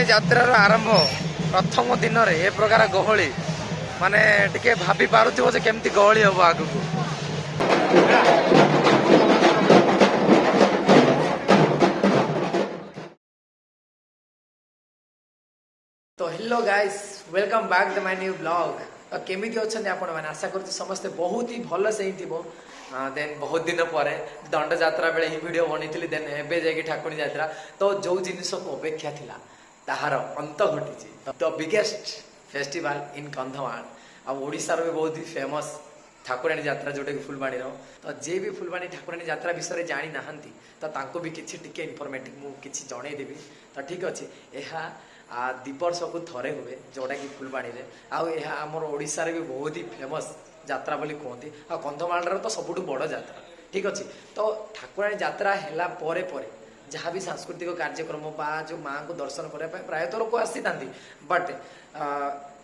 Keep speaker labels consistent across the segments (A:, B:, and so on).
A: ଠାକୁରାଣୀ ଯାତ୍ରାର ଆରମ୍ଭ ପ୍ରଥମ ଦିନରେ ଏ ପ୍ରକାର ଗହଳି ମାନେ ଟିକେ ଭାବି ପାରୁଥିବ ଯେ କେମିତି ଗହଳି ହବ ଆଗକୁ। तो hello guys welcome back to my new blog. तो केमिति अछन आपण माने आशा करते समस्त बहुत ही भल से ही थिबो। देन बहुत दिन पर दंड यात्रा बेले ही वीडियो बनीथिली देन एबे जाकी ठाकुराणी यात्रा तो जो जिनिस को अपेक्षा थिला ताहार अंत घटी the biggest festival in Kandhamal आ ओडिसा रो बहुत ही फेमस ठाकुराणी यात्रा जोटा कि फुलबाणी तो जे भी फुलबाणी ठाकुराणी यात्रा विषय जानी नाहंती तो तांको भी किछि टिके इनफॉर्मेटिव मु किछि जणै देबी। तो ठीक अछि एहा दीपर्ष को थरे हुए जोटा कि फुलबाणी रे आमर ओडिशा रे भी बहुत ही फेमस यात्रा बोली कहते आ कंधमाल तो सबुठ बड़ यात्रा। ठीक अच्छे तो ठाकुराणी यात्रा है परे परे जहाँ भी सांस्कृतिक कार्यक्रम बा जो माँ को दर्शन करने प्रायतः लोक आसी था बट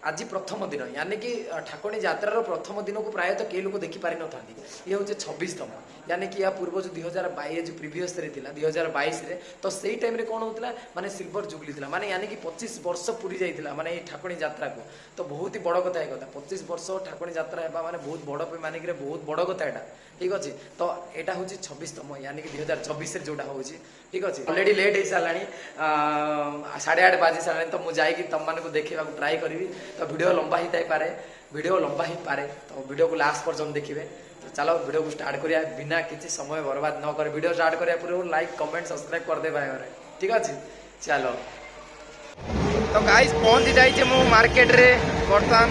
A: आज प्रथम दिन यानी कि ठाकुराणी यात्रार प्रथम दिन को प्रायतः कई लोग देखिपारि न था। ये हूँ 26तम यानी कि या पूर्व जो 2022 जो प्रीवियस रे थिला 2022 रे तो सही टाइम रे कौन होता माने सिल्वर जुबली थिला माने यानी कि 25 वर्ष पूरी जाइथिला माने ये ठाकुराणी यात्रा को तो बहुत ही बड़ कथा है कथा 25 वर्ष ठाकुराणी यात्रा हेबा माने बहुत बड़ माने कि बहुत बड़ कथा एटा। ठीक अच्छे तो यहाँ हूँ 26तम यानी कि 2024 जोटा हूँ। ठीक अच्छे ऑलरेडी लेट हो साराणी 8:30 बाजी सारा तो मुझे तुम मान देखा ट्राए करी तो वीडियो लंबा ही पारे तो वीडियो को लास्ट पर्यटन देखिए। तो चलो वीडियो को स्टार्ट करिया बिना किसी समय बर्बाद न कर वीडियो स्टार्ट करिया पूरे लाइक कमेंट सब्सक्राइब कर दे भाई। ठीक अच्छे चलो तो गाइस पहुंची जाइए मु मार्केट रे बर्तमान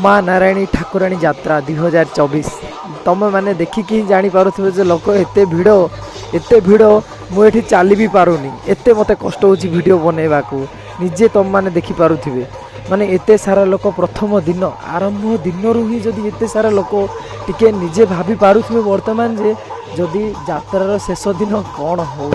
A: माँ नारायणी ठाकुराणी यात्रा 2024 तुम मैंने देखिकी जापर जो लोक एत भिड़ मुझे चली भी पारुनी एत मत कष्ट हो वीडियो बनैवा निजे तुम मैंने देखिपे माने एत सारा लोक प्रथम दिन आरंभ दिन ही जदि एत सारा लोक टिके निजे भाभी पारुथिबे वर्तमान जे जदि यात्रार शेष दिन कौन हो।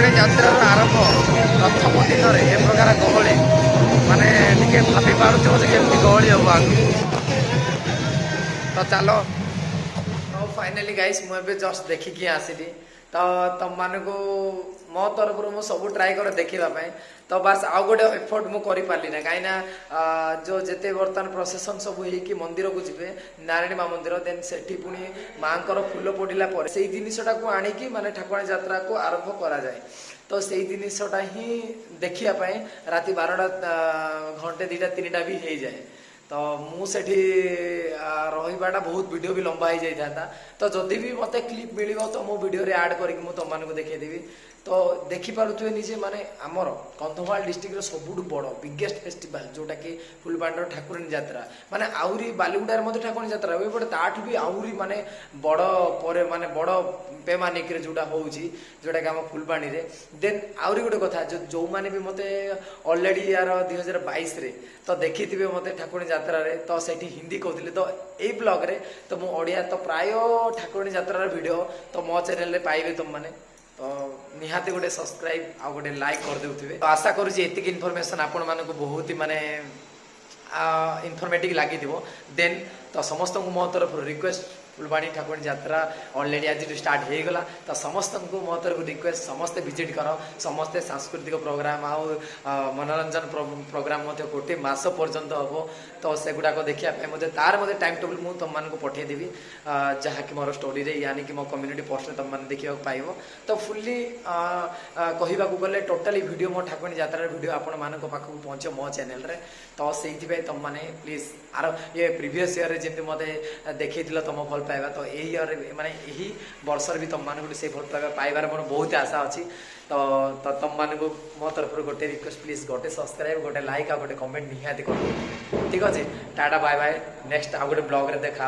A: ଠାକୁରାଣୀ ଯାତ୍ରାର ଆରମ୍ଭ ପ୍ରଥମ ଦିନରେ ଏ ପ୍ରକାର ଗହଳି ମାନେ ଟିକେ ଭାବି ପାରୁଥିବ ଯେ କେମିତି ଗହଳି ହବ ଆଗକୁ। ତ ଚାଲ फाइनाली गाइस मुझे जस्ट देखिकी आसली तो तुम मानक मो तरफ मु सब ट्राए कर देखापी तो बास आउ गोटे एफर्ट मुझे पारि ना कहीं जो जिते बर्तमान प्रोसेसन सब हो मंदिर को जी नारायणी माँ मंदिर देन से पुणी माँ फूल पड़ा पर से जिनटा को आणिकी माने ठाकुराणी यात्रा को आरंभ करा जाए तो से जिनटा ही देखापी राति 12टा घंटे 2टा 3टा भी हो जाए तो मुझे रहीबाटा बहुत वीडियो भी लंबा हो जाता तो जदि भी मत क्लिप मिल तो मो वीडियो रे ऐड करके तुम मानक देखदेवी तो देखिपे निजे माने आमर कंधमाल डिस्ट्रिक्ट सबुठ बड़ बिगेस्ट फेस्टिवल जोटा कि फुलबाणीर ठाकुराणी यात्रा माने आउरी बालीगुड़ार मध्य ठाकुराणी यात्रा हुए बट ताठू भी आउरी माने बड़ पर माने बड़ पैमानिक जोटा होउची जोटा कि आम फुलबाणी रे देन आउरी गोटे कथा जो मैंने भी मते ऑलरेडी यार 2022 रे तो देखी मते ठाकुराणी यात्रा रे तो सेठी हिंदी कहते तो यही ब्लॉग रे तो मु ओडिया तो प्राय ठाकुराणी यात्रा वीडियो तो मो चैनल रे पाइबे तुम माने तो निहाती गोटे सब्सक्राइब आ गोटे लाइक कर देउथिबे तो आशा करूची एतिक इन्फॉर्मेशन आपण मानको बहुत ही माने इनफॉर्मेटिव लगी देन तो समस्त को मो तरफ रिक्वेस्ट फुलबाणी ठाकुराणी यात्रा ऑलरेडी आज स्टार्ट हो गला तो समस्त को मो तरफ रिक्वेस्ट समस्ते विजिट कर समस्ते सांस्कृतिक प्रोग्राम आउ मनोरंजन प्रोग्राम गोटे मास पर्यंत हम तो सेगुड़ा देखा मुझे तार मध्य टाइम टेबल मुझे तुम मानक पठेदेवी जहाँकि मोर स्टोरी रे यानी कि मो कम्युनिटी पोस्ट तुम मैंने देखा पाइब तो फुल्ली कहवाक गले टोटाली वीडियो मो ठाकुराणी यात्रा वीडियो आपण मान पाखक पहुँच मो चैनल रे तो से तुम मैंने प्लीज आर ये प्रीवियस ईयर जमी मत देखी तुम भल पाइबा तो यही ईयर माने यही वर्ष भी तुम मानक से भल पाइबा पाइबार मोर बहुत आशा अच्छी तो तुम मानक मो तरफ गोटे रिक्वेस्ट प्लीज गोटे सब्सक्राइब गोटे लाइक आ गोटे कमेंट निहाती कर ठीक अच्छे टाटा बाय बाय नेक्स्ट आ गोटे ब्लॉग रे देखा